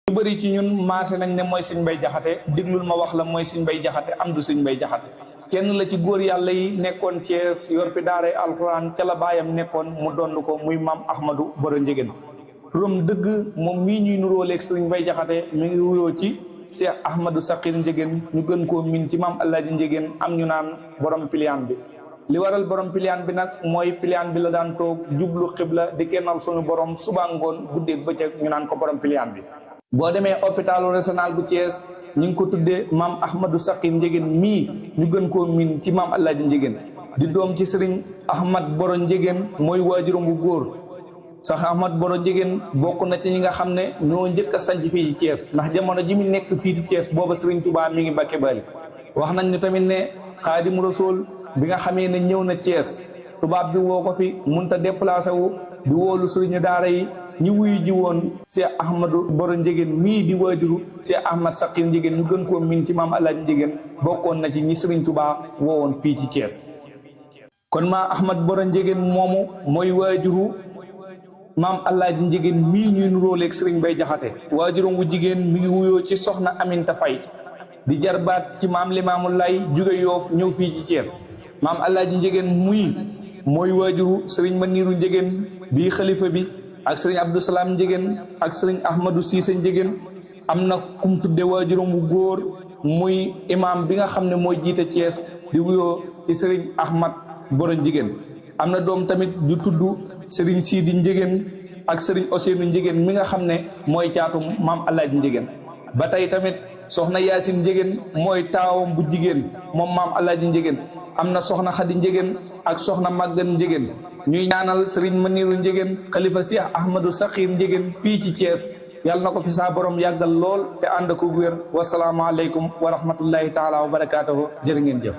ñu bëri ci ñun maase nañ ne mooy sëñ Mbay Jaxate diglul ma wax la mooy sëñ Mbay Jaxate am du sëñ Mbay Jaxate kenn la ci góor yàlla yi nekkoon Cees yor fi daaray alxuraan ca la baayam nekkoon mu donn ko muy maam Ahmadou Boro Njëgéen turam dëgg moom mii ñuy nuróoleeg sëñ Mbay Jaxate mi ngi wuyoo ci Cheikh Ahmadou Sakhir Njëgéen ñu gën koo min ci maam Alaaji Njëgéen am ñu naan borom piliyaan bi li waral borom piliyaan bi nag mooy piliyaan bi la daan toog jublu xibla di kennal suñu borom suba ngoon guddeeg bëccëg ñu naan ko borom piliyaan bi boo demee hôpital régional bu Thiès ñu ngi ko tuddee maam Ahmadou Sakhir Njëgéen mii ñu gën koo min ci maam Alaaji Njëgéen di doom ci sëriñ Ahmad Boro Njëgéen mooy waajuram bu góor sax Ahmad Boro Njëgéen bokk na ci ñi nga xam ne ñoo njëkk a sanc fii ci Thiès ndax jamono ji mu nekk fii di Thiès booba Sëriñ Tuubaa mi ngi Mbàkke Bari wax nañ ñu tamit ne Xaadimu Rasuul bi nga xamee ne ñëw na Thiès tubaab bi woo ko fi munta déplacé wu di woolu sëriñu daara yi ñi wuyu ji woon Cheikh Ahmadou Boro Njëgéen mii di waajuru Cheikh Ahmad Sakhir Njëgéen ñu gën koo min ci maam Alaaji Njëgéen bokkoon na ci ñi Sëriñ Tuubaa woowoon fii ci Thiès kon maam Ahmad Boro Njëgéen moomu mooy waajuru maam Alaaji Njëgéen mii ñuy nuróoleeg Sëriñ Mbay Jaxate waajuram wu jigéen mi ngi wuyoo ci soxna Aminta Fay di jarbaat ci maam Limaamu Laay jóge Yoof ñëw fii ci Thiès maam Alaaji Njëgéen muy mooy waajuru Sëriñ Maniiru Njëgéen bii xalifa bi ak Sëriñ Abdou Salaam Njëgéen ak Sëriñ Ahmadou Siise Njëgéen am na kum tudde waajuram wu góor muy imaam bi nga xam ne mooy jiite Thiès di wuyoo ci Sëriñ Ahmad Boro Njëgéen am na doom tamit du tudd Sëriñ Siidi Njëgéen ak Sëriñ Ousseynou Njëgéen mi nga xam ne mooy caatum maam Alaaji Njëgéen ba tey tamit soxna Yaasin Njëgéen mooy taawam bu jigéen moom maam Alaaji Njëgéen am na soxna Xadi Njëgéen ak soxna Màggan Njëgéen ñuy ñaanal Sëriñ Maniiru Njëgéen xalifa Cheikh Ahmadou Sakhir Njëgéen fii ci Thiès yàlla na ko fi saa borom yàggal lool te ànd ko wér wasalaamaaleykum wa rahmatullahi taala wa barakaatuhu jërë ngeen jëf